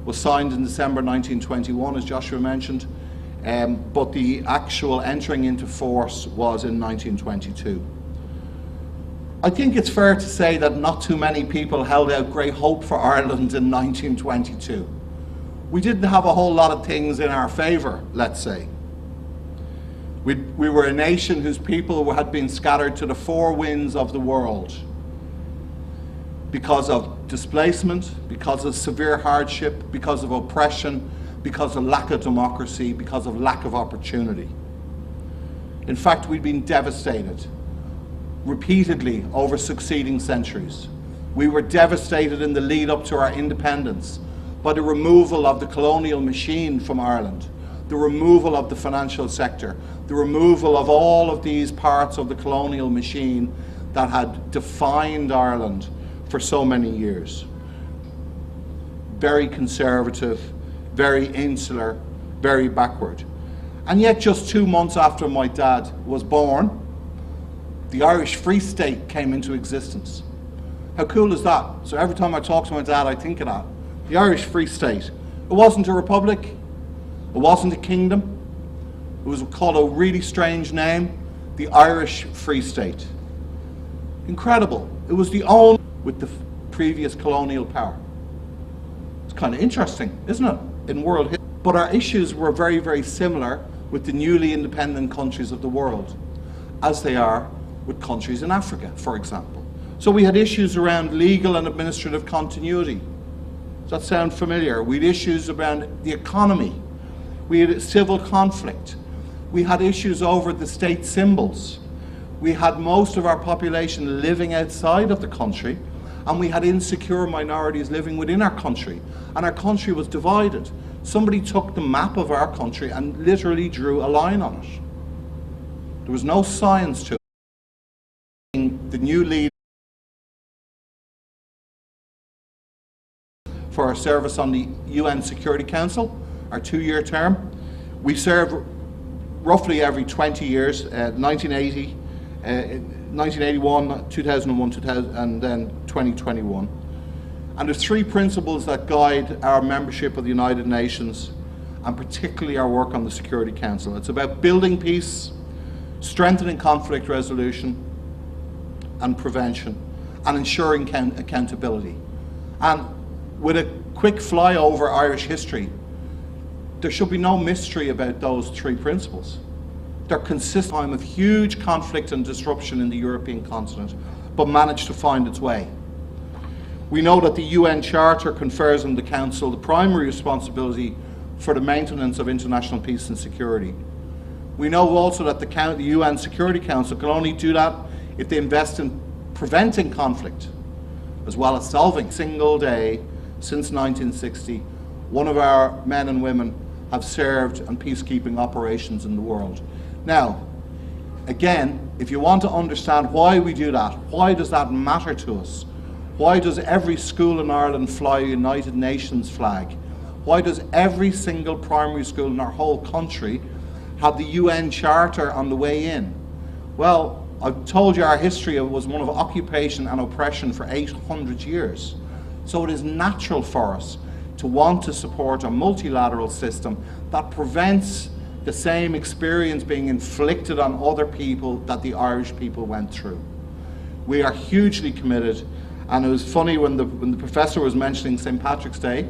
was signed in December 1921, as Joshua mentioned, but the actual entering into force was in 1922. I think it's fair to say that not too many people held out great hope for Ireland in 1922. We didn't have a whole lot of things in our favour, let's say. We were a nation whose people had been scattered to the four winds of the world because of displacement, because of severe hardship, because of oppression, because of lack of democracy, because of lack of opportunity. In fact, we'd been devastated repeatedly over succeeding centuries. We were devastated in the lead up to our independence by the removal of the colonial machine from Ireland, the removal of the financial sector, the removal of all of these parts of the colonial machine that had defined Ireland for so many years. Very conservative, very insular, very backward. And yet just 2 months after my dad was born, the Irish Free State came into existence. How cool is that? So every time I talk to my dad, I think of that. The Irish Free State. It wasn't a republic, it wasn't a kingdom, it was called a really strange name, the Irish Free State. Incredible. It was the only with the previous colonial power. It's kind of interesting, isn't it, in world history? But our issues were very, very similar with the newly independent countries of the world, as they are with countries in Africa, for example. So we had issues around legal and administrative continuity. Does that sound familiar? We had issues around the economy. We had civil conflict. We had issues over the state symbols. We had most of our population living outside of the country, and we had insecure minorities living within our country, and our country was divided. Somebody took the map of our country and literally drew a line on it. There was no science to it. The new lead for our service on the UN Security Council, our 2-year term. We serve roughly every 20 years, 1980, 1981, 2001, 2000, and then 2021. And there's 3 principles that guide our membership of the United Nations, and particularly our work on the Security Council. It's about building peace, strengthening conflict resolution and prevention, and ensuring accountability. And with a quick flyover Irish history, there should be no mystery about those 3 principles. They're consistent time of huge conflict and disruption in the European continent, but managed to find its way. We know that the UN Charter confers on the Council the primary responsibility for the maintenance of international peace and security. We know also that the UN Security Council can only do that if they invest in preventing conflict, as well as solving. Single day since 1960, one of our men and women have served on peacekeeping operations in the world. Now, again, if you want to understand why we do that, why does that matter to us? Why does every school in Ireland fly a United Nations flag? Why does every single primary school in our whole country have the UN Charter on the way in? Well, I've told you our history was one of occupation and oppression for 800 years. So it is natural for us to want to support a multilateral system that prevents the same experience being inflicted on other people that the Irish people went through. We are hugely committed, and it was funny when the professor was mentioning St. Patrick's Day.